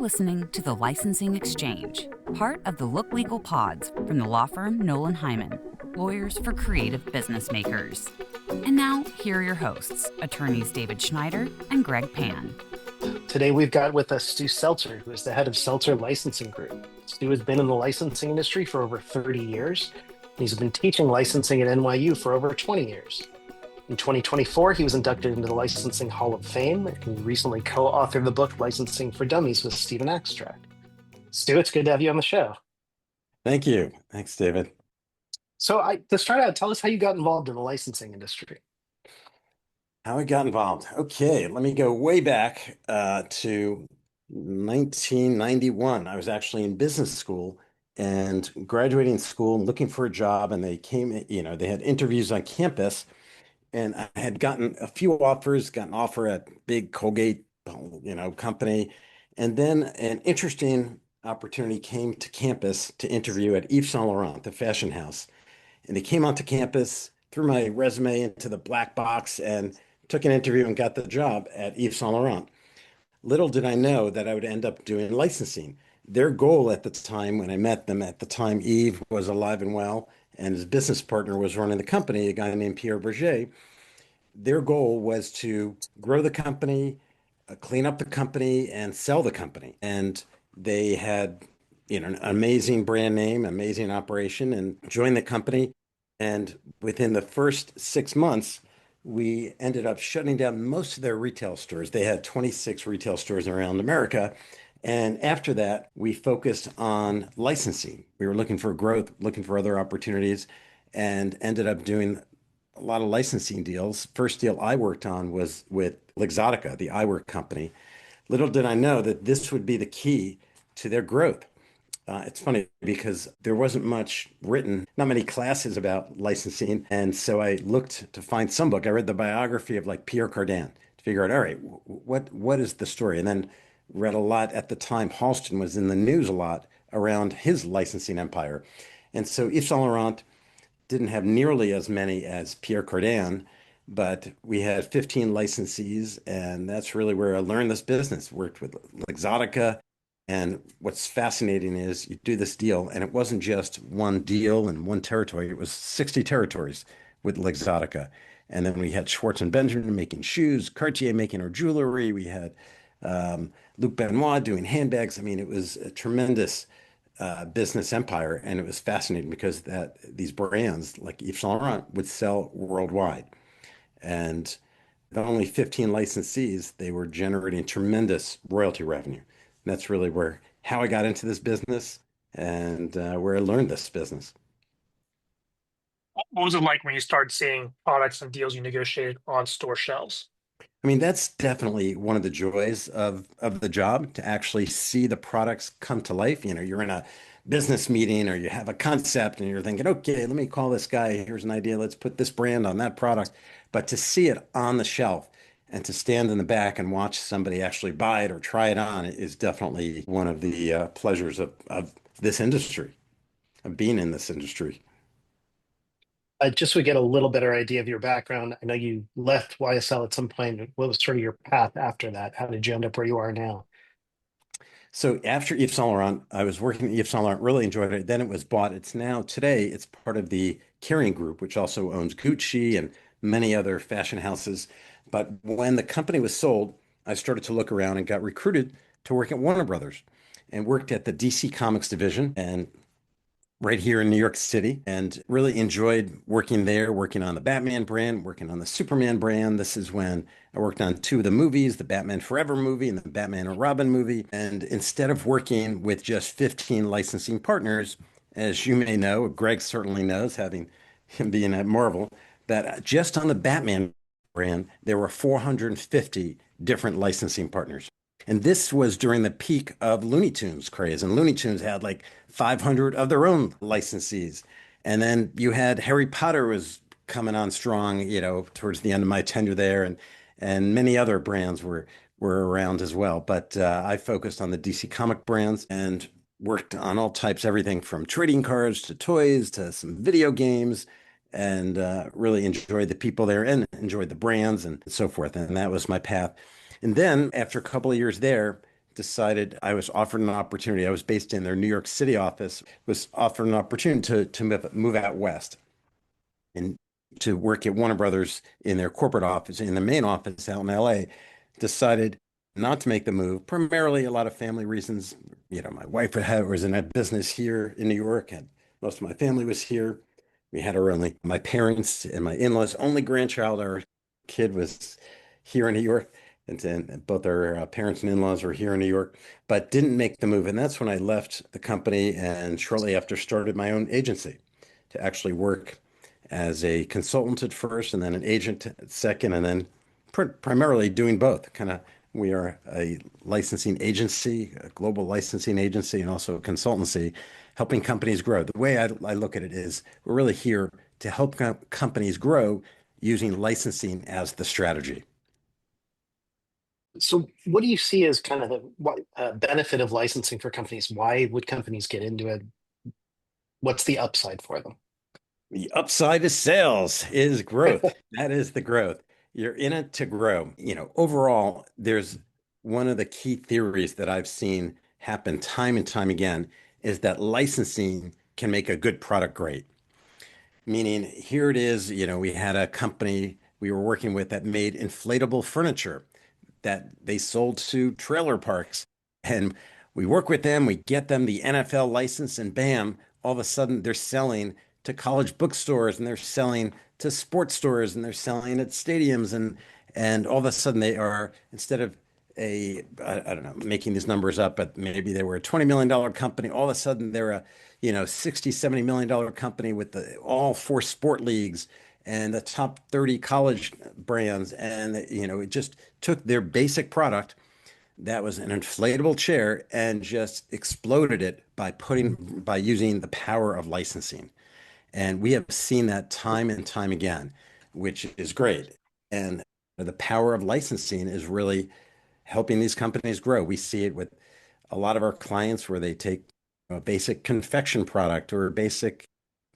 listening to The Licensing Exchange, part of the Look Legal Pods from the law firm Nolan Hyman, lawyers for creative business makers. And now, here are your hosts, attorneys David Schnider and Greg Pan. Today we've got with us Stu Seltzer, who is the head of Seltzer Licensing Group. Stu has been in the licensing industry for over 30 years. He's been teaching licensing at NYU for over 20 years. In 2024, he was inducted into the Licensing Hall of Fame and recently co-authored the book Licensing for Dummies with Stephen Axtrack. Stu, it's good to have you on the show. Thank you. Thanks, David. So to start out, tell us how you got involved in the licensing industry. How I got involved. Okay, let me go way back to 1991. I was actually in business school and graduating school and looking for a job, and they came, they had interviews on campus, and I had gotten a few offers, got an offer at big Colgate, company, and then an interesting opportunity came to campus to interview at Yves Saint Laurent, the fashion house. And they came onto campus, threw my resume into the black box, and took an interview and got the job at Yves Saint Laurent. Little did I know that I would end up doing licensing. Their goal at the time, when I met them, at the time Yves was alive and well, and his business partner was running the company, a guy named Pierre Berger. Their goal was to grow the company, clean up the company, and sell the company. And they had, an amazing brand name, amazing operation, and joined the company. And within the first 6 months, we ended up shutting down most of their retail stores. They had 26 retail stores around America. And after that, we focused on licensing. We were looking for growth, looking for other opportunities, and ended up doing a lot of licensing deals. First deal I worked on was with Luxottica, the eyewear company. Little did I know that this would be the key to their growth. It's funny because there wasn't much written, not many classes about licensing. And so I looked to find some book. I read the biography of like Pierre Cardin to figure out, all right, what is the story? And then read a lot at the time. Halston was in the news a lot around his licensing empire. And so Yves Saint Laurent didn't have nearly as many as Pierre Cardin, but we had 15 licensees, and that's really where I learned this business. Worked with Luxottica, and what's fascinating is you do this deal, and it wasn't just one deal in one territory. It was 60 territories with Luxottica. And then we had Schwartz and Benjamin making shoes, Cartier making our jewelry. We had Luc Benoit doing handbags. I mean, it was a tremendous business empire, and it was fascinating because these brands like Yves Saint Laurent would sell worldwide. And with only 15 licensees, they were generating tremendous royalty revenue. And that's really how I got into this business and where I learned this business. What was it like when you started seeing products and deals you negotiated on store shelves? I mean, that's definitely one of the joys of the job, to actually see the products come to life. You're in a business meeting or you have a concept and you're thinking, okay, let me call this guy. Here's an idea. Let's put this brand on that product. But to see it on the shelf and to stand in the back and watch somebody actually buy it or try it on is definitely one of the pleasures of this industry, of being in this industry. Just so we get a little better idea of your background, I know you left YSL at some point. What was sort of your path after that? How did you end up where you are now? So after Yves Saint Laurent, I was working at Yves Saint Laurent, really enjoyed it. Then it was bought. Today, it's part of the Kering Group, which also owns Gucci and many other fashion houses. But when the company was sold, I started to look around and got recruited to work at Warner Brothers and worked at the DC Comics division and right here in New York City, and really enjoyed working there, working on the Batman brand, working on the Superman brand. This is when I worked on two of the movies, the Batman Forever movie and the Batman and Robin movie. And instead of working with just 15 licensing partners, as you may know, Greg certainly knows, having him being at Marvel, that just on the Batman brand, there were 450 different licensing partners. And this was during the peak of Looney Tunes craze. And Looney Tunes had like 500 of their own licensees. And then you had Harry Potter was coming on strong, towards the end of my tenure there. And many other brands were around as well. But I focused on the DC comic brands and worked on all types, everything from trading cards to toys to some video games, and really enjoyed the people there and enjoyed the brands and so forth. And that was my path. And then after a couple of years there, decided I was offered an opportunity. I was based in their New York City office, was offered an opportunity to move out west and to work at Warner Brothers in their corporate office, in the main office out in LA. Decided not to make the move, primarily a lot of family reasons. My wife was in a business here in New York, and most of my family was here. We had my parents and my in-laws, only grandchild, our kid was here in New York. And then both our parents and in-laws were here in New York, but didn't make the move. And that's when I left the company and shortly after started my own agency to actually work as a consultant at first and then an agent at second, and then primarily doing both. We are a licensing agency, a global licensing agency, and also a consultancy, helping companies grow. The way I look at it is we're really here to help companies grow using licensing as the strategy. So, what do you see as kind of the benefit of licensing for companies? Why would companies get into it? What's the upside for them? The upside is sales, is growth. That is the growth. You're in it to grow. Overall, there's one of the key theories that I've seen happen time and time again is that licensing can make a good product great. Meaning, here it is, we had a company we were working with that made inflatable furniture that they sold to trailer parks. And we work with them, we get them the NFL license, and bam, all of a sudden they're selling to college bookstores and they're selling to sports stores and they're selling at stadiums and all of a sudden they are, instead of I don't know, making these numbers up, but maybe they were a $20 million company. All of a sudden they're a, 60, $70 million company with all four sport leagues and the top 30 college brands. And, it just took their basic product that was an inflatable chair and just exploded it by using the power of licensing. And we have seen that time and time again, which is great. And the power of licensing is really helping these companies grow. We see it with a lot of our clients where they take a basic confection product or a basic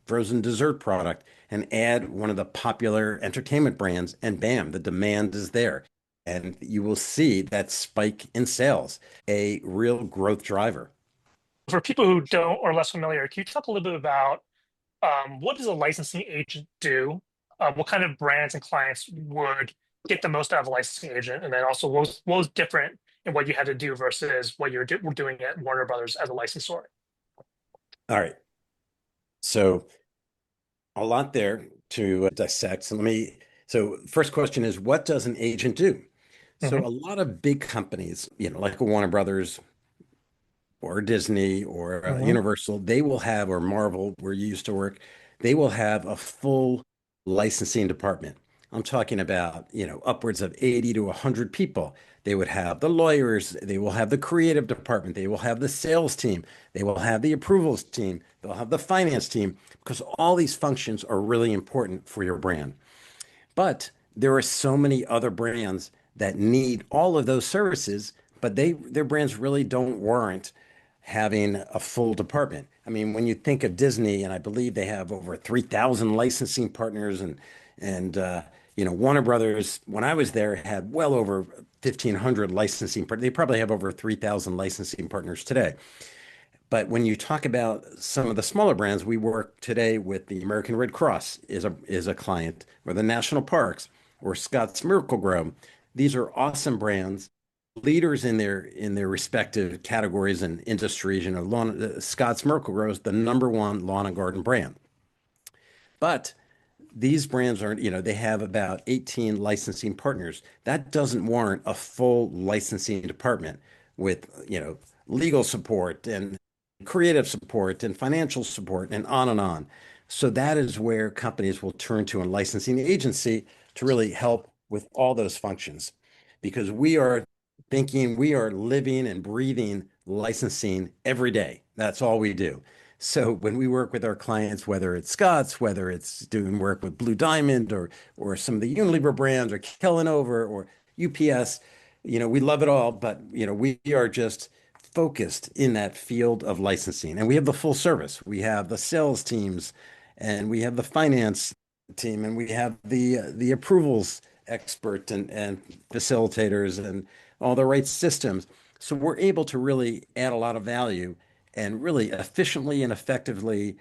frozen dessert product and add one of the popular entertainment brands, and bam, the demand is there. And you will see that spike in sales, a real growth driver. For people who don't or less familiar, can you talk a little bit about what does a licensing agent do? What kind of brands and clients would get the most out of a licensing agent? And then also what was different in what you had to do versus what were doing at Warner Brothers as a licensor? All right. So a lot there to dissect. So first question is, what does an agent do? So Hmm. a lot of big companies, like a Warner Brothers or Disney or Hmm. Universal, they will have, or Marvel, where you used to work, they will have a full licensing department. I'm talking about, upwards of 80 to 100 people. They would have the lawyers, they will have the creative department, they will have the sales team, they will have the approvals team, they'll have the finance team, because all these functions are really important for your brand. But there are so many other brands that need all of those services, but their brands really don't warrant having a full department. I mean, when you think of Disney, and I believe they have over 3,000 licensing partners, and Warner Brothers, when I was there, had well over 1,500 licensing partners. They probably have over 3,000 licensing partners today. But when you talk about some of the smaller brands, we work today with the American Red Cross is a client, or the National Parks, or Scott's Miracle-Gro. These are awesome brands, leaders in their respective categories and industries. Scott's Miracle-Gro is the number one lawn and garden brand. But these brands are, they have about 18 licensing partners. That doesn't warrant a full licensing department with, legal support and creative support and financial support and on and on. So that is where companies will turn to a licensing agency to really help with all those functions because we are living and breathing licensing every day. That's all we do. So when we work with our clients, whether it's Scott's, whether it's doing work with Blue Diamond or some of the Unilever brands or Kellanova or UPS, we love it all, but we are just focused in that field of licensing. And we have the full service. We have the sales teams and we have the finance team and we have the approvals expert and facilitators and all the right systems. So we're able to really add a lot of value and really efficiently and effectively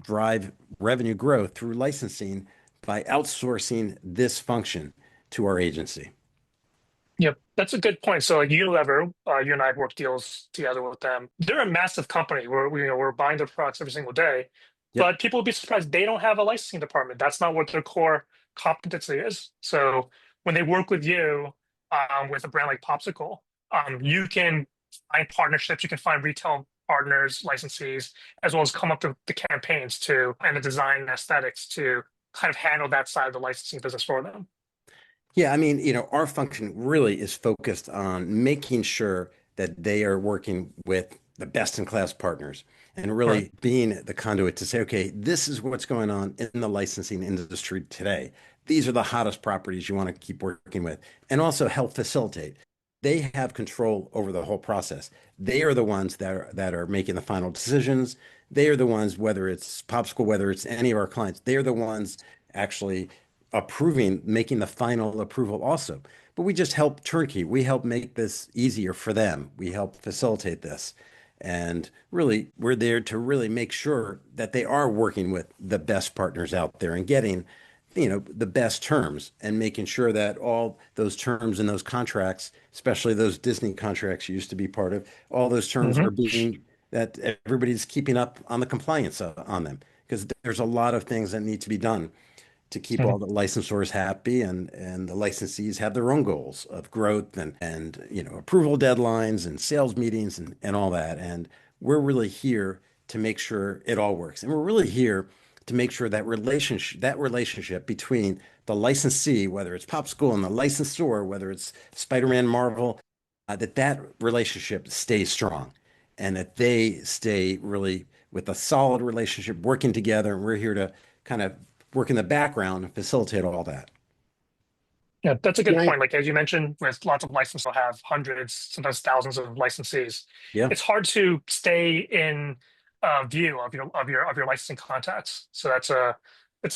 drive revenue growth through licensing by outsourcing this function to our agency. Yep, that's a good point. So, like Unilever, you and I have worked deals together with them. They're a massive company. We're buying their products every single day, Yep. but people would be surprised they don't have a licensing department. That's not what their core competency is. So, when they work with you, with a brand like Popsicle, you can find partnerships, you can find retail partners, licensees, as well as come up with the campaigns to and the design and aesthetics to kind of handle that side of the licensing business for them. Yeah, I mean, our function really is focused on making sure that they are working with the best in class partners and Right. really being the conduit to say, okay, this is what's going on in the licensing industry today. These are the hottest properties you want to keep working with, and also help facilitate. They have control over the whole process. They are the ones that are making the final decisions. They are the ones, whether it's Popsicle, whether it's any of our clients, they are the ones actually approving, making the final approval also. But we just help turnkey. We help make this easier for them. We help facilitate this. And really, we're there to really make sure that they are working with the best partners out there and getting, the best terms and making sure that all those terms and those contracts, especially those Disney contracts you used to be part of, all those terms Hmm. are being that everybody's keeping up on the compliance on them because there's a lot of things that need to be done to keep all the licensors happy and the licensees have their own goals of growth and approval deadlines and sales meetings and all that. And we're really here to make sure it all works. And we're really here to make sure that relationship between the licensee, whether it's Popsicle and the licensor, whether it's Spider-Man Marvel, that relationship stays strong and that they stay really with a solid relationship working together. And we're here to kind of work in the background and facilitate all that. Yeah, that's a Yeah, good point. Like as you mentioned, with lots of licenses, will have hundreds, sometimes thousands of licensees. Yeah. It's hard to stay in view of your licensing contacts. So it's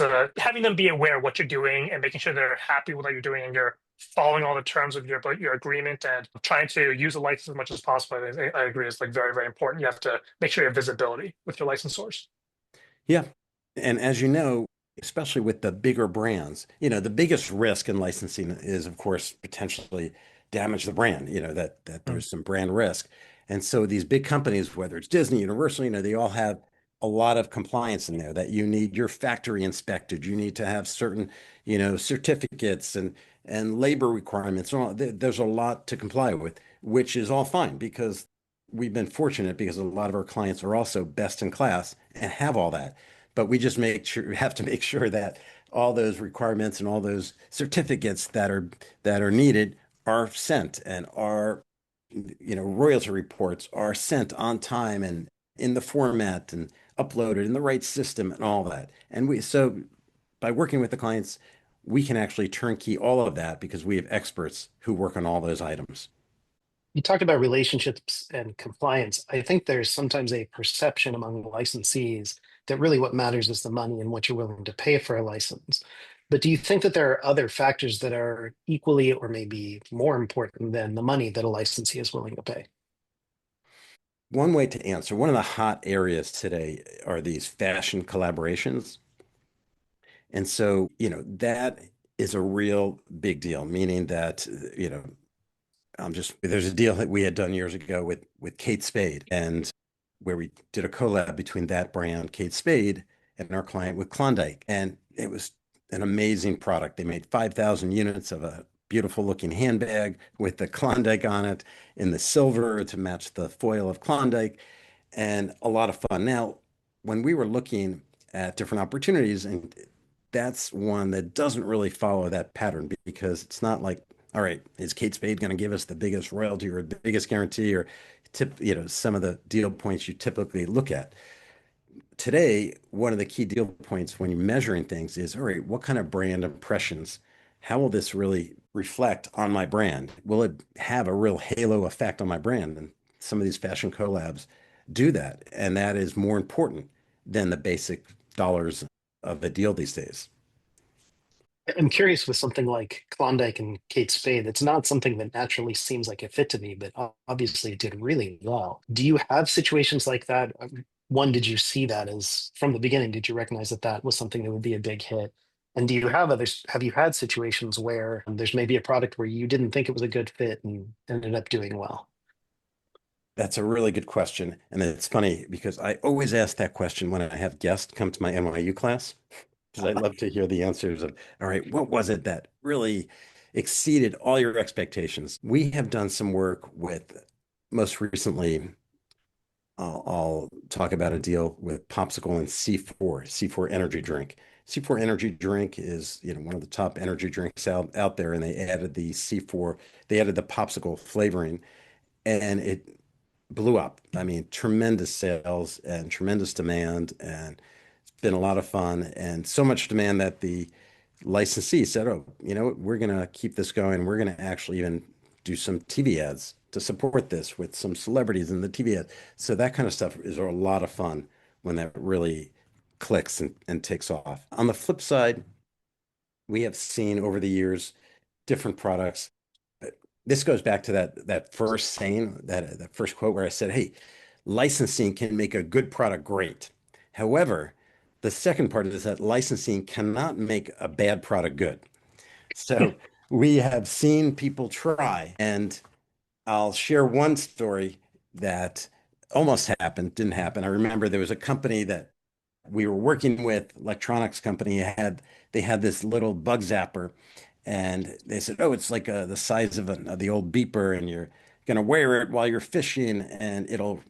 a having them be aware of what you're doing and making sure they're happy with what you're doing and you're following all the terms of your agreement and trying to use the license as much as possible. I agree. It's like very, very important. You have to make sure you have visibility with your licensors. Yeah. And as you know, especially with the bigger brands, the biggest risk in licensing is, of course, potentially damage the brand, that Mm. there's some brand risk. And so these big companies, whether it's Disney, Universal, they all have a lot of compliance in there that you need your factory inspected. You need to have certain, certificates and labor requirements. And all. There's a lot to comply with, which is all fine because we've been fortunate because a lot of our clients are also best in class and have all that. But we have to make sure that all those requirements and all those certificates that are needed are sent and are, royalty reports are sent on time and in the format and uploaded in the right system and all that. And so by working with the clients, we can actually turnkey all of that because we have experts who work on all those items. you talked about relationships and compliance. I think there's sometimes a perception among licensees that really what matters is the money and what you're willing to pay for a license. But do you think that there are other factors that are equally or maybe more important than the money that a licensee is willing to pay? One way to answer, one of the hot areas today are these fashion collaborations. And so, that is a real big deal, meaning that, there's a deal that we had done years ago with Kate Spade and where we did a collab between that brand, Kate Spade, and our client with Klondike. And it was an amazing product. They made 5,000 units of a beautiful looking handbag with the Klondike on it in the silver to match the foil of Klondike and a lot of fun. Now, when we were looking at different opportunities, and that's one that doesn't really follow that pattern because it's not like, all right, is Kate Spade going to give us the biggest royalty or the biggest guarantee or some of the deal points you typically look at. Today, one of the key deal points when you're measuring things is, all right, what kind of brand impressions? How will this really reflect on my brand? Will it have a real halo effect on my brand? And some of these fashion collabs do that. And that is more important than the basic dollars of a deal these days. I'm curious with something like Klondike and Kate Spade. It's not something that naturally seems like a fit to me, but obviously it did really well. Do you have situations like that? One, did you see that as from the beginning? Did you recognize that that was something that would be a big hit? And do you have others? Have you had situations where there's maybe a product where you didn't think it was a good fit and ended up doing well? That's a really good question. And it's funny because I always ask that question when I have guests come to my NYU class, because I love to hear the answers of, all right, what was it that really exceeded all your expectations? We have done some work with, most recently, I'll talk about a deal with Popsicle and C4 energy drink. C4 energy drink is, one of the top energy drinks out there, and they added the C4, they added the Popsicle flavoring, and it blew up. I mean, tremendous sales and tremendous demand, and it's been a lot of fun, and so much demand that the licensee said, "Oh, we're going to keep this going. We're going to actually even do some TV ads to support this with some celebrities in the TV ad." So that kind of stuff is a lot of fun when that really clicks and takes off. On the flip side, we have seen over the years different products. This goes back to that first saying, that first quote where I said, "Hey, licensing can make a good product great." However, the second part is that licensing cannot make a bad product good. So we have seen people try, and I'll share one story that almost happened, didn't happen. I remember there was a company that we were working with, electronics company, they had this little bug zapper, and they said, "Oh, it's like the size of the old beeper, and you're gonna wear it while you're fishing, and it'll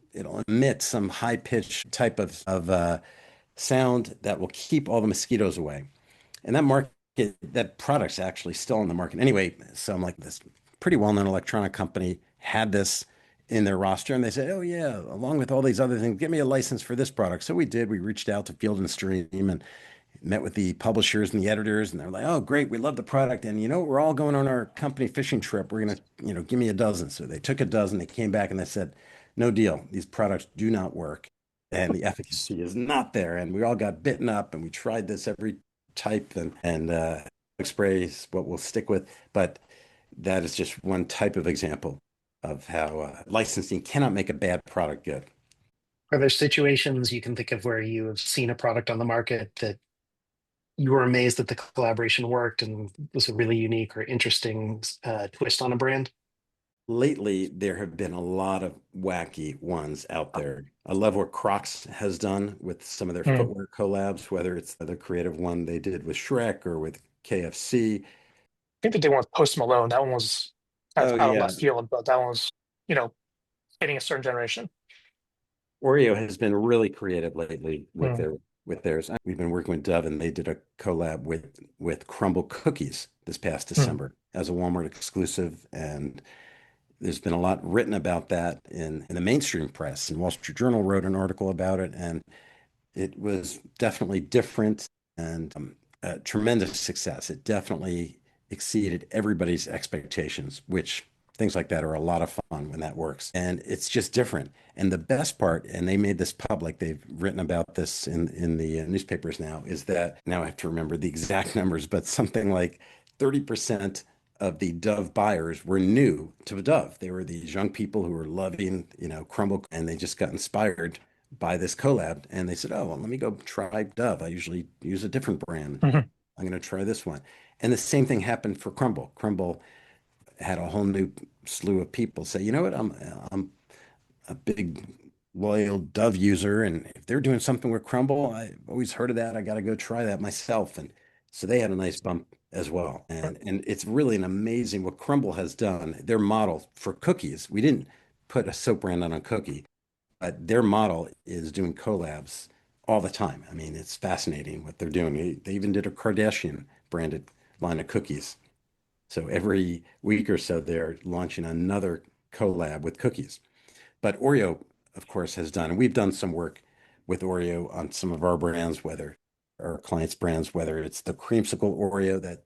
emit some high pitched type of sound that will keep all the mosquitoes away." And that product's actually still on the market. Anyway, so I'm like, this pretty well-known electronic company had this in their roster, and they said, "Oh yeah, along with all these other things, give me a license for this product." So we did. We reached out to Field and Stream and met with the publishers and the editors, and they're like, "Oh, great, we love the product, and we're all going on our company fishing trip. We're gonna, give me a dozen." So they took a dozen. They came back and they said, "No deal. These products do not work, and the efficacy is not there." And we all got bitten up, and we tried this every type, and spray is what we'll stick with. But that is just one type of example of how licensing cannot make a bad product good. Are there situations you can think of where you have seen a product on the market that you were amazed that the collaboration worked and was a really unique or interesting twist on a brand? Lately, there have been a lot of wacky ones out there. I love what Crocs has done with some of their Hmm. footwear collabs, whether it's the creative one they did with Shrek or with KFC. Think that they want Post Malone. That one was kind of Oh out of yeah, left field, but that one was, you know, hitting a certain generation. Oreo has been really creative lately with Hmm. theirs. We've been working with Dove, and they did a collab with Crumbl cookies this past Hmm. December as a Walmart exclusive, and there's been a lot written about that in the mainstream press. And Wall Street Journal wrote an article about it, and it was definitely different and a tremendous success. It definitely exceeded everybody's expectations, which things like that are a lot of fun when that works. And it's just different. And the best part, and they made this public, they've written about this in the newspapers now, is that now I have to remember the exact numbers, but something like 30% of the Dove buyers were new to Dove. They were these young people who were loving, Crumbl, and they just got inspired by this collab, and they said, "Oh, well, let me go try Dove. I usually use a different brand. Hmm. I'm going to try this one." And the same thing happened for Crumbl. Crumbl had a whole new slew of people say, "You know what? I'm a big loyal Dove user, and if they're doing something with Crumbl, I've always heard of that. I got to go try that myself." And so they had a nice bump as well. And it's really an amazing what Crumbl has done. Their model for cookies. We didn't put a soap brand on a cookie, but their model is doing collabs all the time. I mean, it's fascinating what they're doing. They even did a Kardashian branded line of cookies. So every week or so, they're launching another collab with cookies. But Oreo, of course, has done, and we've done some work with Oreo on some of our brands, whether our clients' brands, whether it's the Creamsicle Oreo, that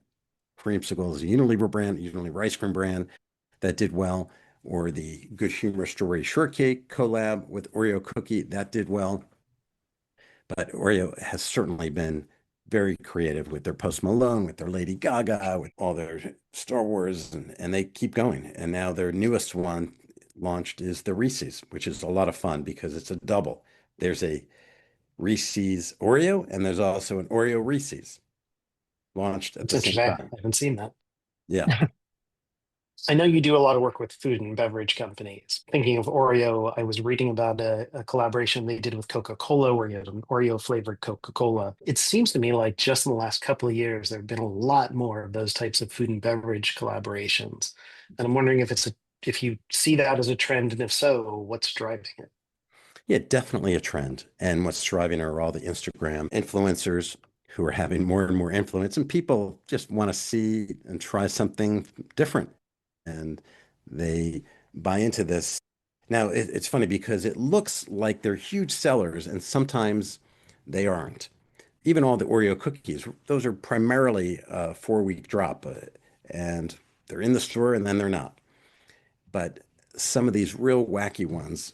Creamsicle is a Unilever brand, Unilever ice cream brand that did well, or the Good Humor Strawberry Shortcake collab with Oreo Cookie that did well. But Oreo has certainly been very creative with their Post Malone, with their Lady Gaga, with all their Star Wars, and they keep going. And now their newest one launched is the Reese's, which is a lot of fun because it's a double. There's a Reese's Oreo, and there's also an Oreo Reese's launched at It's the same interesting. I time. haven't seen that. Yeah. I know you do a lot of work with food and beverage companies. Thinking of Oreo, I was reading about a collaboration they did with Coca-Cola where you had an Oreo flavored Coca-Cola. It seems to me like just in the last couple of years, there have been a lot more of those types of food and beverage collaborations. And I'm wondering if you see that as a trend, and if so, what's driving it? Yeah, definitely a trend. And what's driving are all the Instagram influencers who are having more and more influence, and people just want to see and try something different. And they buy into this. Now, it's funny because it looks like they're huge sellers, and sometimes they aren't. Even all the Oreo cookies, those are primarily a 4 week drop, and they're in the store and then they're not. But some of these real wacky ones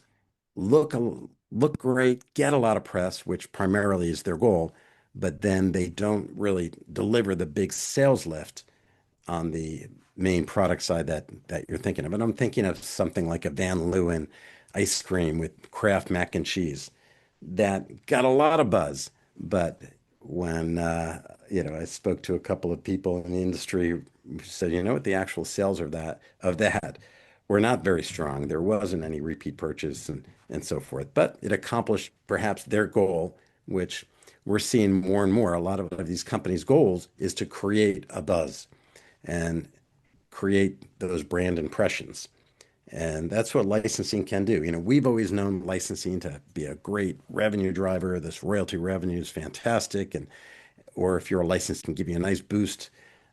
look great, get a lot of press, which primarily is their goal, but then they don't really deliver the big sales lift on the main product side that you're thinking of. And I'm thinking of something like a Van Leeuwen ice cream with Kraft mac and cheese that got a lot of buzz, but when I spoke to a couple of people in the industry who said, you know what, the actual sales of that were not very strong. There wasn't any repeat purchase and so forth, but it accomplished perhaps their goal, which we're seeing more and more. A lot of these companies' goals is to create a buzz and create those brand impressions. And that's what licensing can do. We've always known licensing to be a great revenue driver. This royalty revenue is fantastic, and or if you're a license, can give you a nice boost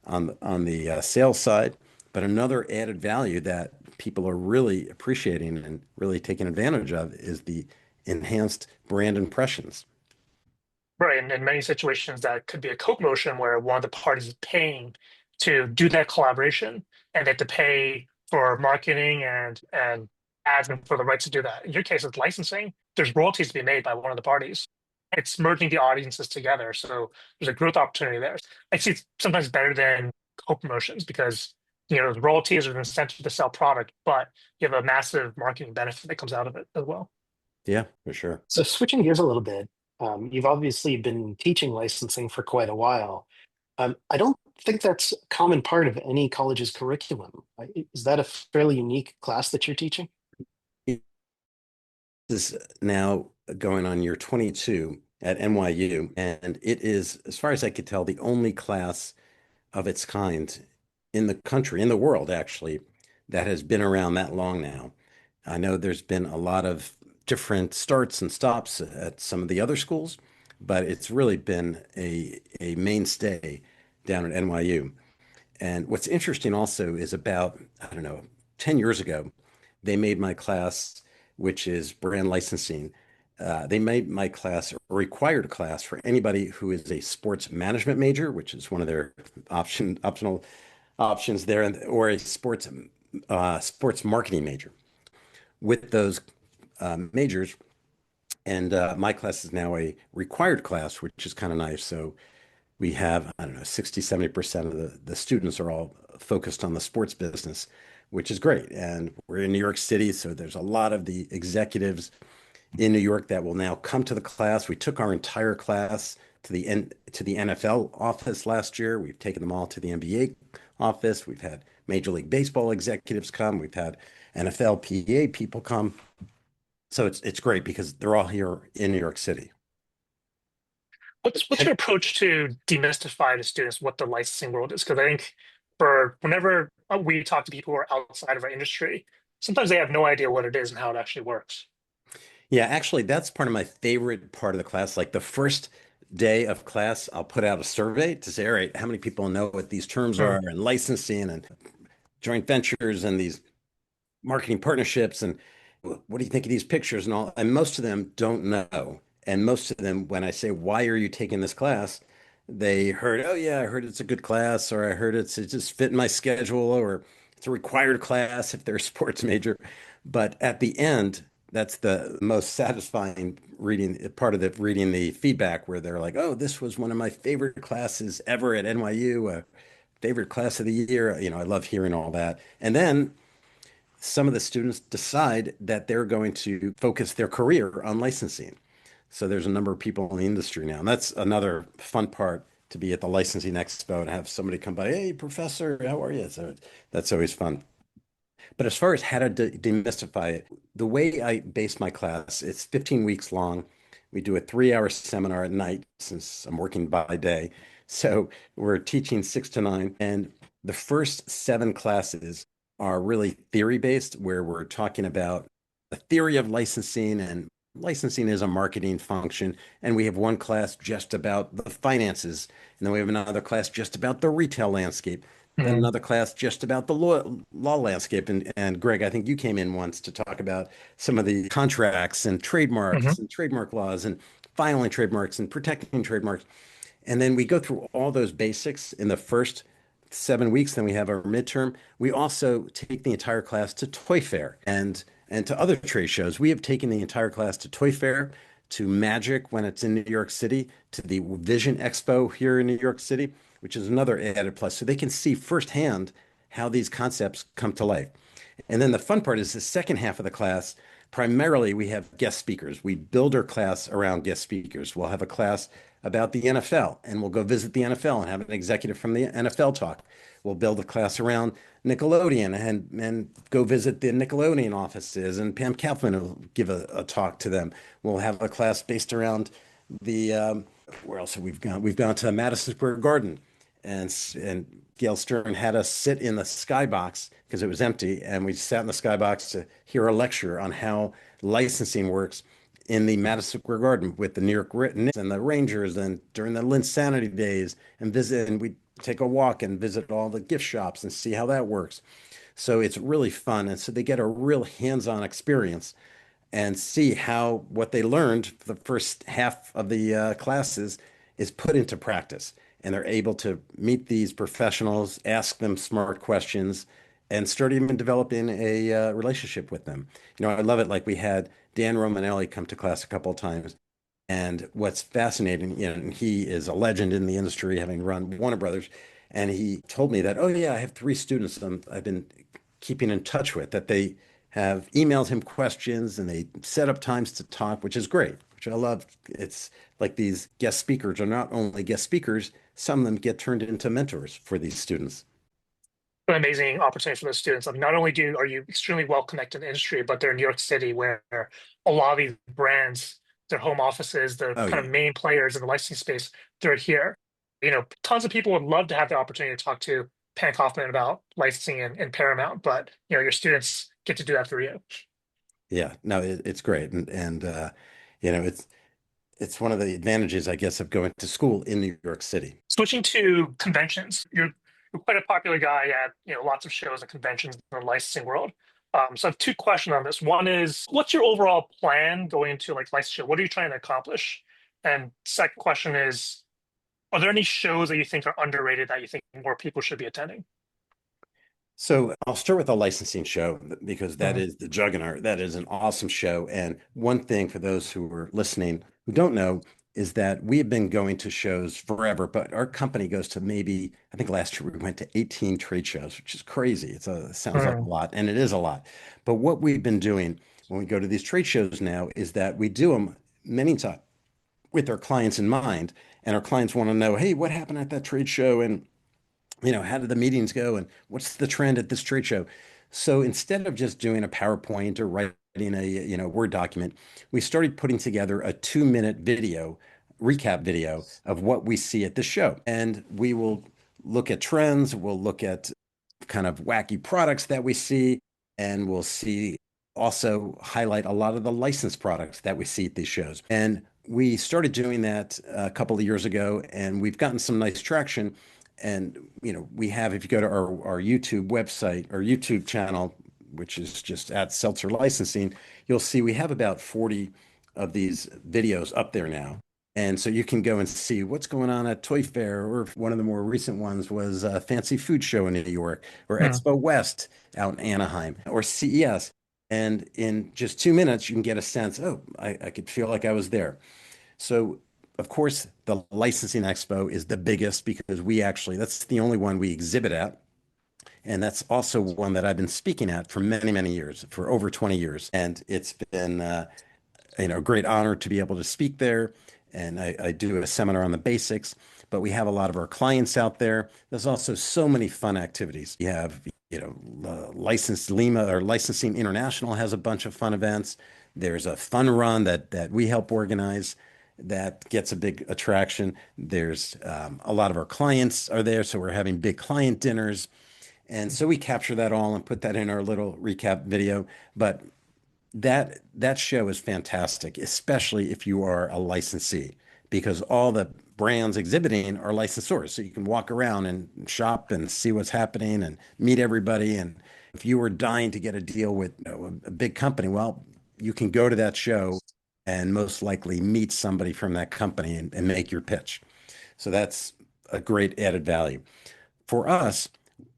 on the sales side. But another added value that people are really appreciating and really taking advantage of is the enhanced brand impressions. Right. And in many situations, that could be a co-promotion where one of the parties is paying to do that collaboration, and they have to pay for marketing and ads and for the rights to do that. In your case, it's licensing. There's royalties to be made by one of the parties. It's merging the audiences together. So there's a growth opportunity there. I see it's sometimes better than co-promotions because the royalties are an incentive to sell product, but you have a massive marketing benefit that comes out of it as well. Yeah, for sure. So switching gears a little bit, you've obviously been teaching licensing for quite a while. I don't think that's a common part of any college's curriculum. Is that a fairly unique class that you're teaching? This is now going on year 22 at NYU, and it is, as far as I could tell, the only class of its kind in the country, in the world, actually, that has been around that long now. I know there's been a lot of different starts and stops at some of the other schools, but it's really been a mainstay down at NYU. And what's interesting also is about, I don't know, 10 years ago, they made my class, which is brand licensing. They made my class a required class for anybody who is a sports management major, which is one of their optional options there, or a sports marketing major. With those majors, and my class is now a required class, which is kind of nice. So we have, I don't know, 60, 70% of the students are all focused on the sports business, which is great. And we're in New York City, so there's a lot of the executives in New York that will now come to the class. We took our entire class to the NFL office last year. We've taken them all to the NBA office. We've had Major League Baseball executives come. We've had NFL PA people come. So it's great because they're all here in New York City. What's your approach to demystify to students what the licensing world is? Because I think for whenever we talk to people who are outside of our industry, sometimes they have no idea what it is and how it actually works. Yeah, actually, that's part of my favorite part of the class. Like the first day of class, I'll put out a survey to say, all right, how many people know what these terms Hmm. are and licensing and joint ventures and these marketing partnerships and what do you think of these pictures and all? And most of them don't know. And most of them, when I say, why are you taking this class? They heard, oh yeah, I heard it's a good class, or I heard it just fit in my schedule, or it's a required class if they're a sports major. But at the end, That's the most satisfying reading part of the reading the feedback where they're like, oh, this was one of my favorite classes ever at NYU, favorite class of the year. I love hearing all that. And then some of the students decide that they're going to focus their career on licensing. So there's a number of people in the industry now. And that's another fun part to be at the licensing expo and have somebody come by, hey, professor, how are you? So that's always fun. But as far as how to demystify it, the way I base my class, it's 15 weeks long. We do a 3-hour seminar at night since I'm working by day. So we're teaching 6 to 9. And the first 7 classes are really theory based, where we're talking about the theory of licensing, and licensing is a marketing function. And we have one class just about the finances. And then we have another class just about the retail landscape. Then Mhm. another class just about the law landscape. And Greg, I think you came in once to talk about some of the contracts and Mhm. trademarks and trademark laws and filing trademarks and protecting trademarks. And then we go through all those basics in the first 7 weeks. Then we have our midterm. We also take the entire class to Toy Fair and to other trade shows. We have taken the entire class to Toy Fair, to Magic when it's in New York City, to the Vision Expo here in New York City, which is another added plus. So they can see firsthand how these concepts come to life. And then the fun part is the second half of the class. Primarily, we have guest speakers. We build our class around guest speakers. We'll have a class about the NFL, and we'll go visit the NFL and have an executive from the NFL talk. We'll build a class around Nickelodeon and go visit the Nickelodeon offices, and Pam Kaufman will give a talk to them. We'll have a class based around the where else have we gone? We've gone to Madison Square Garden, and Gail Stern had us sit in the skybox because it was empty, and we sat in the skybox to hear a lecture on how licensing works in the Madison Square Garden with the New York Knicks and the Rangers, and during the Linsanity days, and we take a walk and visit all the gift shops and see how that works. So it's really fun, and so they get a real hands-on experience and see how what they learned for the first half of the classes is put into practice. And they're able to meet these professionals, ask them smart questions, and start even developing a relationship with them. I love it. Like we had Dan Romanelli come to class a couple of times. And what's fascinating, and he is a legend in the industry, having run Warner Brothers. And he told me that, oh, yeah, I have 3 students I've been keeping in touch with, that they have emailed him questions and they set up times to talk, which is great, which I love. It's like these guest speakers are not only guest speakers, some of them get turned into mentors for these students. An amazing opportunity for those students. Like, not only are you extremely well connected in the industry, but they're in New York City, where a lot of these brands, their home offices, the Oh, kind yeah. of main players in the licensing space, they're here. Tons of people would love to have the opportunity to talk to Pan Kaufman about licensing and Paramount, but your students get to do that through you. Yeah, no, it's great. And you know, it's one of the advantages, I guess, of going to school in New York City. Switching to conventions, you're quite a popular guy at lots of shows and conventions in the licensing world. So I have 2 questions on this. One is, what's your overall plan going into like licensure? What are you trying to accomplish? And second question is, are there any shows that you think are underrated that you think more people should be attending? So I'll start with the licensing show because that Mhm. is the juggernaut. That is an awesome show. And one thing for those who are listening who don't know is that we have been going to shows forever, but our company goes to maybe, I think last year we went to 18 trade shows, which is crazy. It sounds like a Mhm. lot, and it is a lot. But what we've been doing when we go to these trade shows now is that we do them many times with our clients in mind, and our clients want to know, hey, what happened at that trade show? And how did the meetings go and what's the trend at this trade show? So instead of just doing a PowerPoint or writing a Word document, we started putting together a 2-minute video, recap video of what we see at the show. And we will look at trends, we'll look at kind of wacky products that we see, and we'll see also highlight a lot of the licensed products that we see at these shows. And we started doing that a couple of years ago, and we've gotten some nice traction. And we have, if you go to our YouTube website, our YouTube channel, which is just at Seltzer Licensing, you'll see we have about 40 of these videos up there now. And so you can go and see what's going on at Toy Fair, or one of the more recent ones was a Fancy Food Show in New York, or Mhm. Expo West out in Anaheim, or CES. And in just 2 minutes, you can get a sense, oh, I could feel like I was there. So, of course, the licensing expo is the biggest because that's the only one we exhibit at. And that's also one that I've been speaking at for many, many years, for over 20 years. And it's been, a great honor to be able to speak there. And I do a seminar on the basics, but we have a lot of our clients out there. There's also so many fun activities. We have, Licensed Lima or Licensing International has a bunch of fun events. There's a fun run that we help organize that gets a big attraction. There's a lot of our clients are there, so we're having big client dinners. And so we capture that all and put that in our little recap video. But that show is fantastic, especially if you are a licensee, because all the brands exhibiting are licensors. So you can walk around and shop and see what's happening and meet everybody. And if you were dying to get a deal with, a big company, well, you can go to that show and most likely meet somebody from that company and make your pitch. So that's a great added value. For us,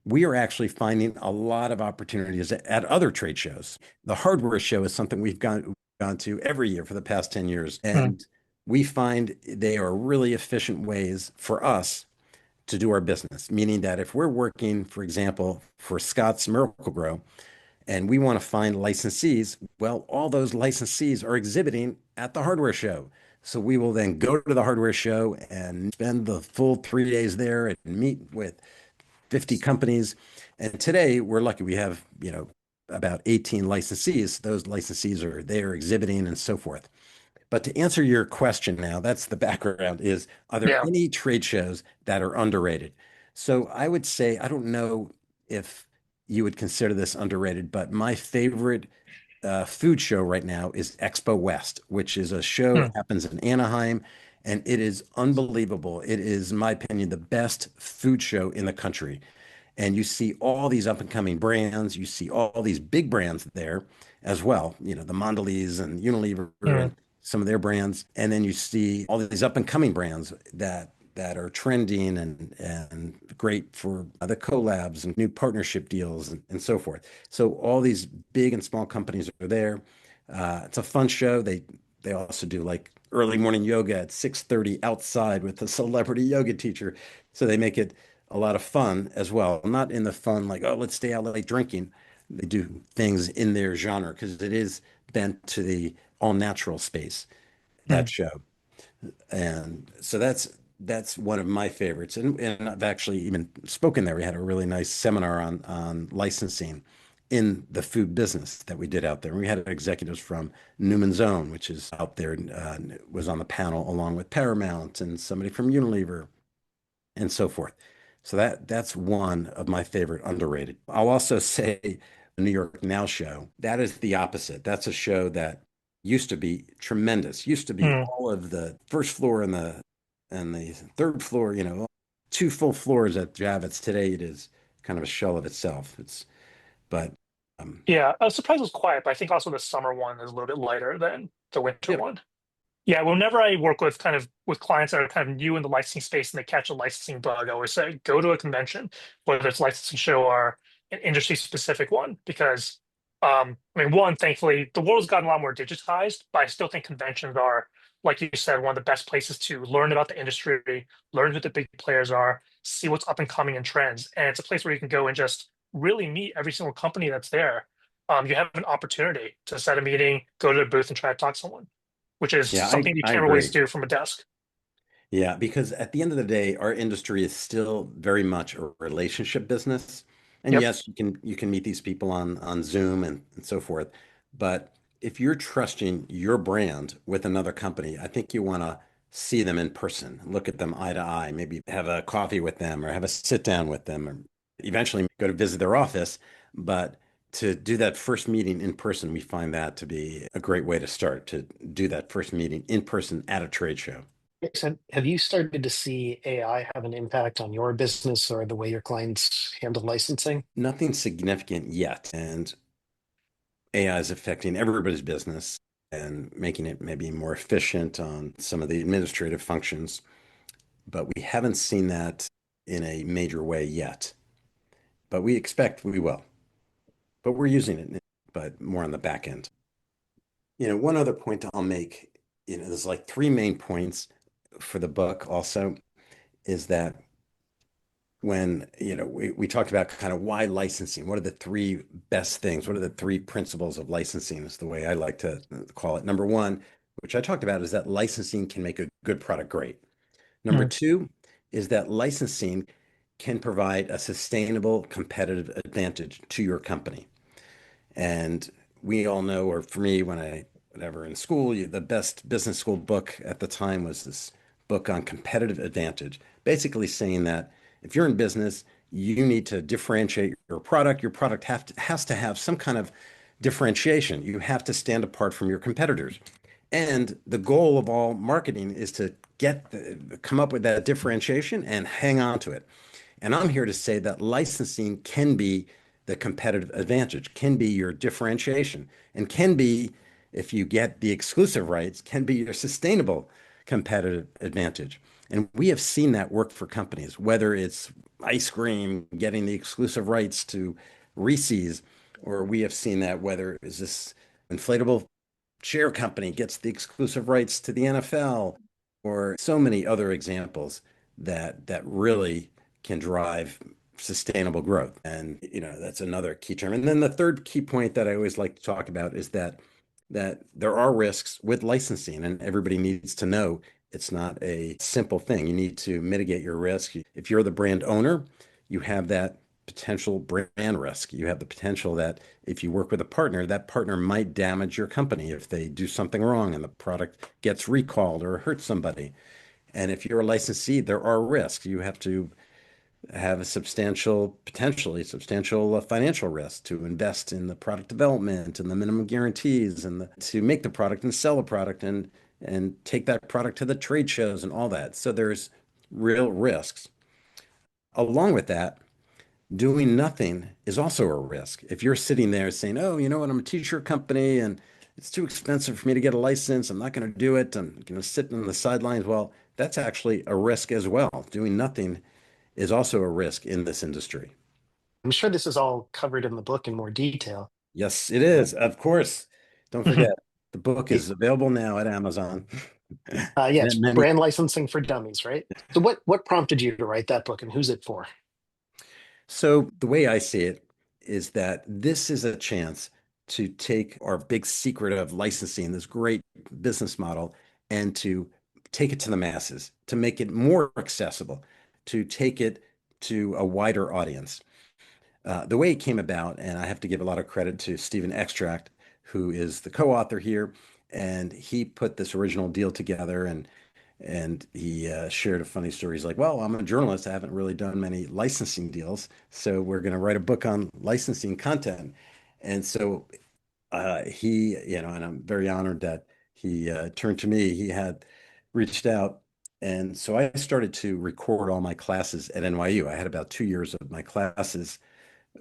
we are actually finding a lot of opportunities at other trade shows. The hardware show is something we've gone to every year for the past 10 years. Mm. And we find they are really efficient ways for us to do our business, meaning that if we're working, for example, for Scott's Miracle Grow, and we want to find licensees, well, all those licensees are exhibiting at the hardware show. So we will then go to the hardware show and spend the full 3 days there and meet with 50 companies. And today we're lucky we have, about 18 licensees. Those licensees are there exhibiting and so forth. But to answer your question now, that's the background is, are there Yeah. any trade shows that are underrated? So I would say, I don't know if you would consider this underrated, but my favorite food show right now is Expo West, which is a show that Mm. happens in Anaheim, and it is unbelievable. It is, in my opinion, the best food show in the country. And you see all these up and coming brands. You see all these big brands there as well, the Mondelez and Unilever Mm. and some of their brands. And then you see all these up and coming brands that are trending and great for the collabs and new partnership deals and so forth. So all these big and small companies are there. It's a fun show. They also do like early morning yoga at 6:30 outside with a celebrity yoga teacher. So they make it a lot of fun as well. Not in the fun like, oh, let's stay out late drinking. They do things in their genre because it is bent to the all natural space, that Mm. show. And so that's one of my favorites. And I've actually even spoken there. We had a really nice seminar on licensing in the food business that we did out there. We had executives from Newman's Own, which is out there, was on the panel along with Paramount and somebody from Unilever and so forth. So that's one of my favorite underrated. I'll also say the New York Now show. That is the opposite. That's a show that used to be tremendous. Used to be Mm. all of the first floor and the third floor, two full floors at Javits. Today it is kind of a shell of itself. But Yeah. I was surprised it was quiet, but I think also the summer one is a little bit lighter than the winter yep. one. Yeah, whenever I work with with clients that are kind of new in the licensing space and they catch a licensing bug, I always say go to a convention, whether it's licensing show or an industry specific one, because I mean, one, thankfully, the world's gotten a lot more digitized, but I still think conventions are, like you said, one of the best places to learn about the industry, learn who the big players are, see what's up and coming and trends, and it's a place where you can go and just really meet every single company that's there. You have an opportunity to set a meeting, go to the booth, and try to talk to someone, which is Yeah, I, something you I can't always agree. do from a desk. Yeah, because at the end of the day, our industry is still very much a relationship business. And Yep. yes, you can meet these people on Zoom and so forth. But if you're trusting your brand with another company, I think you want to see them in person, look at them eye to eye, maybe have a coffee with them or have a sit down with them, or eventually go to visit their office. But to do that first meeting in person, we find that to be a great way to start, to do that first meeting in person at a trade show. So have you started to see AI have an impact on your business or the way your clients handle licensing? Nothing significant yet. And AI is affecting everybody's business and making it maybe more efficient on some of the administrative functions. But we haven't seen that in a major way yet. But we expect we will. But we're using it. but more on the back end. One other point I'll make, there's like three main points for the book also, is that when, we talked about kind of why licensing, what are the three best things? What are the three principles of licensing is the way I like to call it. Number one, which I talked about, is that licensing can make a good product great. Number two is that licensing can provide a sustainable competitive advantage to your company. And we all know, or for me, whenever in school, the best business school book at the time was this book on competitive advantage, basically saying that if you're in business, you need to differentiate your product. Your product has to have some kind of differentiation. You have to stand apart from your competitors. And the goal of all marketing is to come up with that differentiation and hang on to it. And I'm here to say that licensing can be the competitive advantage, can be your differentiation, and can be, if you get the exclusive rights, can be your sustainable competitive advantage. And we have seen that work for companies, whether it's ice cream getting the exclusive rights to Reese's, or we have seen that whether it's this inflatable chair company gets the exclusive rights to the NFL, or so many other examples that really can drive sustainable growth. And that's another key term. And then the third key point that I always like to talk about is that there are risks with licensing, and everybody needs to know it's not a simple thing. You need to mitigate your risk. If you're the brand owner, you have that potential brand risk. You have the potential that if you work with a partner, that partner might damage your company if they do something wrong and the product gets recalled or hurts somebody. And if you're a licensee, there are risks. You have to have a potentially substantial financial risk to invest in the product development and the minimum guarantees and to make the product and sell the product and take that product to the trade shows and all that. So there's real risks. Along with that, doing nothing is also a risk. If you're sitting there saying, oh, you know what, I'm a t-shirt company and it's too expensive for me to get a license, I'm not going to do it, I'm going to sit on the sidelines. Well, that's actually a risk as well. Doing nothing is also a risk in this industry. I'm sure this is all covered in the book in more detail. Yes, it is. Of course. Don't forget, the book is available now at Amazon. Yes, Brand Licensing for Dummies, right? So what prompted you to write that book, and who's it for? So the way I see it is that this is a chance to take our big secret of licensing, this great business model, and to take it to the masses, to make it more accessible, to take it to a wider audience. The way it came about, and I have to give a lot of credit to Stephen Extract, who is the co-author here, and he put this original deal together, and he shared a funny story. He's like, well, I'm a journalist. I haven't really done many licensing deals. So we're going to write a book on licensing content. And so and I'm very honored that he turned to me. He had reached out. And so I started to record all my classes at NYU. I had about 2 years of my classes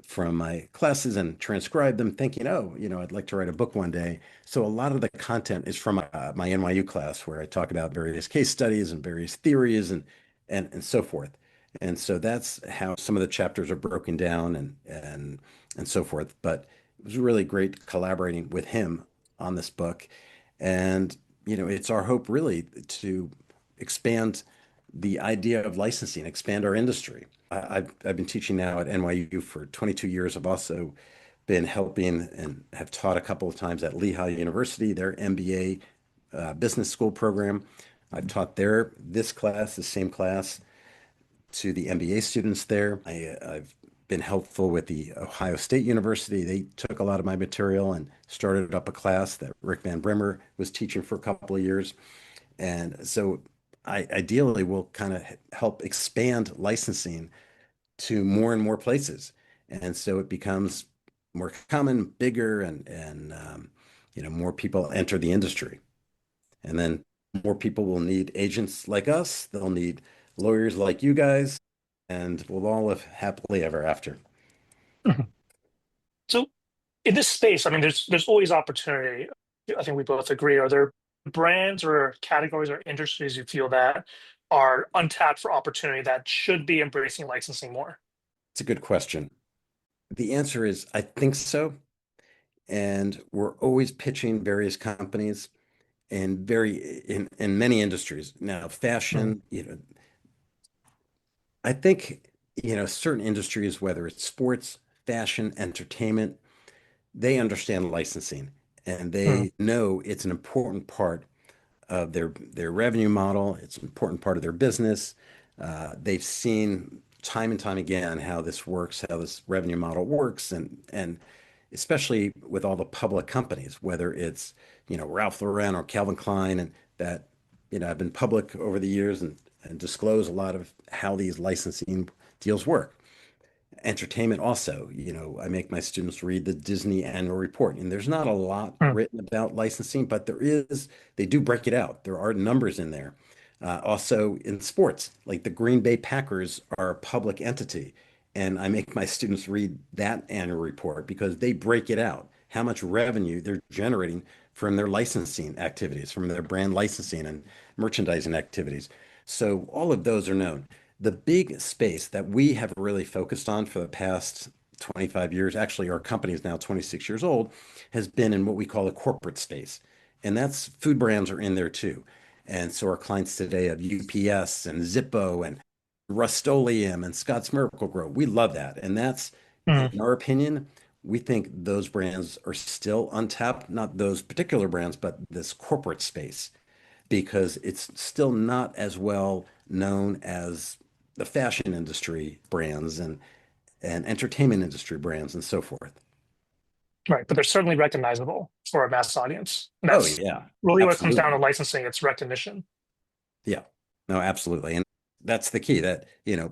from my classes and transcribe them thinking, oh, I'd like to write a book one day. So a lot of the content is from my NYU class where I talk about various case studies and various theories and so forth. And so that's how some of the chapters are broken down and so forth. But it was really great collaborating with him on this book. And, it's our hope really to expand the idea of licensing, expand our industry. I've been teaching now at NYU for 22 years. I've also been helping and have taught a couple of times at Lehigh University, their MBA business school program. I've taught the same class to the MBA students there. I've been helpful with the Ohio State University. They took a lot of my material and started up a class that Rick Van Brimmer was teaching for a couple of years. And so I ideally will kind of help expand licensing to more and more places. And so it becomes more common, bigger, and more people enter the industry. And then more people will need agents like us. They'll need lawyers like you guys, and we'll all live happily ever after. So in this space, I mean, there's always opportunity. I think we both agree. Are there brands or categories or industries you feel that are untapped for opportunity that should be embracing licensing more? It's a good question. The answer is, I think so. and we're always pitching various companies and in many industries. Now, Mm. fashion, I think, certain industries, whether it's sports, fashion, entertainment, they understand licensing and Mm. they know it's an important part of their revenue model. It's an important part of their business. They've seen time and time again how this works, how this revenue model works, and especially with all the public companies, whether it's Ralph Lauren or Calvin Klein, and that have been public over the years and disclose a lot of how these licensing deals work. Entertainment also, I make my students read the Disney annual report, and there's not a lot Mm. written about licensing, but they do break it out. There are numbers in there. Also in sports, like the Green Bay Packers are a public entity, and I make my students read that annual report because they break it out, how much revenue they're generating from their licensing activities, from their brand licensing and merchandising activities. So all of those are known. The big space that we have really focused on for the past 25 years, actually, our company is now 26 years old, has been in what we call a corporate space. And that's food brands are in there too. And so our clients today have UPS and Zippo and Rust-Oleum and Scotts Miracle-Gro. We love that. And that's, in Mm. our opinion, we think those brands are still untapped, not those particular brands, but this corporate space because it's still not as well known as the fashion industry brands and entertainment industry brands and so forth. Right, but they're certainly recognizable for a mass audience. And Oh that's yeah, really what it comes down to absolutely. licensing, it's recognition. Yeah. No, absolutely. And that's the key that,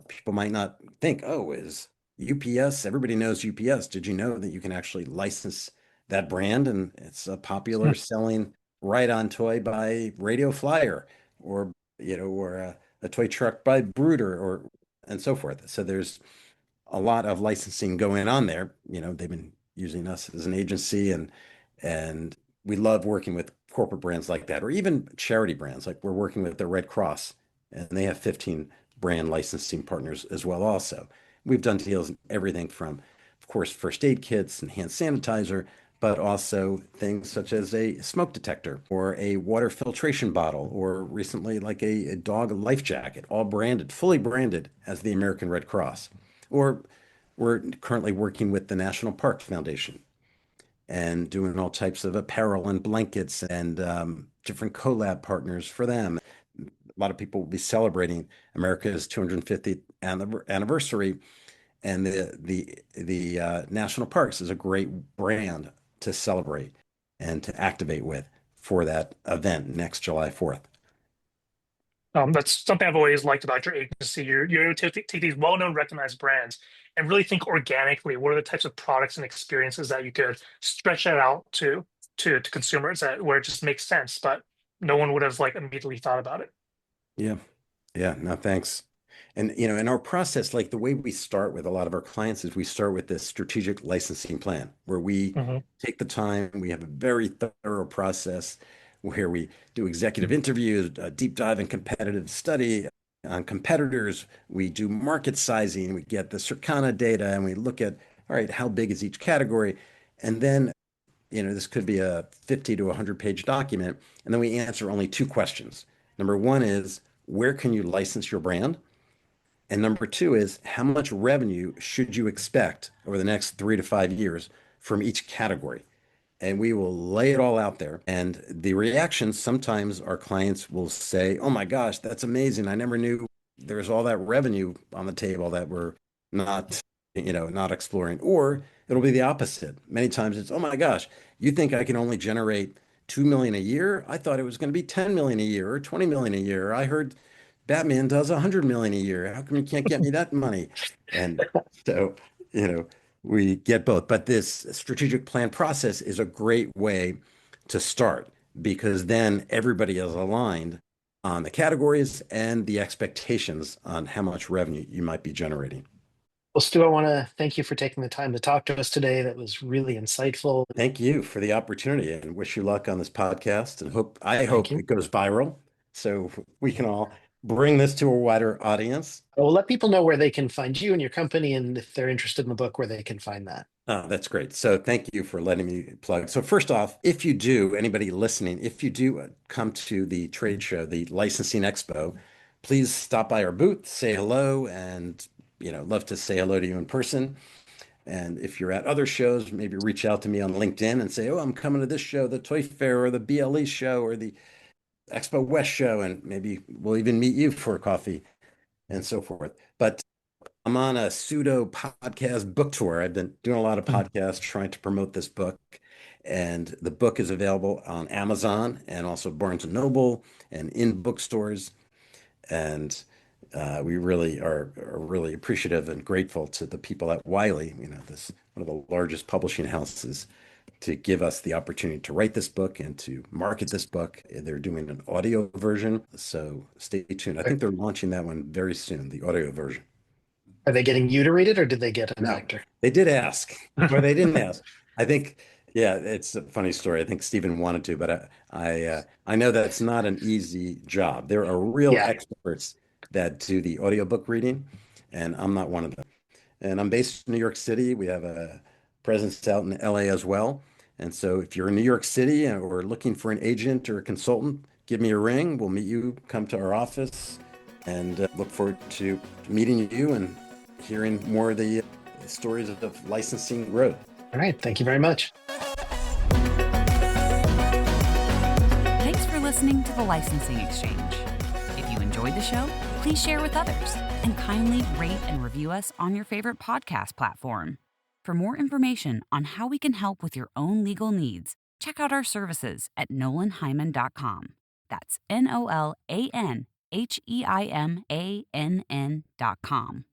people might not think, oh, is UPS, everybody knows UPS. Did you know that you can actually license that brand and it's a popular selling ride-on toy by Radio Flyer or, or a toy truck by Brooder or and so forth. So there's a lot of licensing going on there. They've been using us as an agency and we love working with corporate brands like that, or even charity brands. Like we're working with the Red Cross and they have 15 brand licensing partners as well also. We've done deals in everything from, of course, first aid kits and hand sanitizer, but also things such as a smoke detector or a water filtration bottle, or recently like a dog life jacket, all branded, fully branded as the American Red Cross. Or we're currently working with the National Park Foundation and doing all types of apparel and blankets and different collab partners for them. A lot of people will be celebrating America's 250th anniversary, and the national parks is a great brand to celebrate and to activate with for that event next July 4th. That's something I've always liked about your agency. You're able to take these well-known, recognized brands and really think organically. What are the types of products and experiences that you could stretch that out to consumers that where it just makes sense, but no one would have like immediately thought about it. Yeah. Yeah, no, thanks. And in our process, like the way we start with a lot of our clients is we start with this strategic licensing plan where we Hmm. take the time, we have a very thorough process where we do executive interviews, a deep dive and competitive study on competitors, we do market sizing, we get the Circana data, and we look at, all right, how big is each category? And then, this could be a 50 to 100-page document, and then we answer only two questions. Number one is, where can you license your brand? And number two is how much revenue should you expect over the next 3 to 5 years from each category? And we will lay it all out there. And the reactions sometimes our clients will say, oh my gosh, that's amazing. I never knew there's all that revenue on the table that we're not, not exploring. Or it'll be the opposite. Many times it's, oh my gosh, you think I can only generate 2 million a year? I thought it was going to be 10 million a year or 20 million a year. I heard Batman does 100 million a year. How come you can't get me that money? And so, you know, we get both. But this strategic plan process is a great way to start because then everybody is aligned on the categories and the expectations on how much revenue you might be generating. Well, Stu, I want to thank you for taking the time to talk to us today. That was really insightful. Thank you for the opportunity and wish you luck on this podcast and I Thank hope you. it goes viral so we can all bring this to a wider audience. We'll let people know where they can find you and your company, and if they're interested in the book, where they can find that. Oh, that's great. So thank you for letting me plug. So first off, if you do, anybody listening, if you do come to the trade show, the Licensing Expo, please stop by our booth, say hello, and love to say hello to you in person. And if you're at other shows, maybe reach out to me on LinkedIn and say, oh, I'm coming to this show, the Toy Fair or the BLE show or the Expo West show, and maybe we'll even meet you for a coffee and so forth. But I'm on a pseudo podcast book tour. I've been doing a lot of podcasts trying to promote this book. And the book is available on Amazon and also Barnes and Noble and in bookstores. And we really are really appreciative and grateful to the people at Wiley, this one of the largest publishing houses, to give us the opportunity to write this book and to market this book. They're doing an audio version, so stay tuned. I think they're launching that one very soon, the audio version. Are they getting you to read it, or did they get an actor? They did ask, or they didn't ask. I think, yeah, it's a funny story. I think Stephen wanted to, but I know that's not an easy job. There are real experts that do the audiobook reading, and I'm not one of them. And I'm based in New York City. We have a presence out in LA as well. And so if you're in New York City or looking for an agent or a consultant, give me a ring. We'll meet you, come to our office, and look forward to meeting you and hearing more of the stories of licensing growth. All right. Thank you very much. Thanks for listening to the Licensing Exchange. If you enjoyed the show, please share with others and kindly rate and review us on your favorite podcast platform. For more information on how we can help with your own legal needs, check out our services at nolanhyman.com. That's NOLANHEIMANN.com.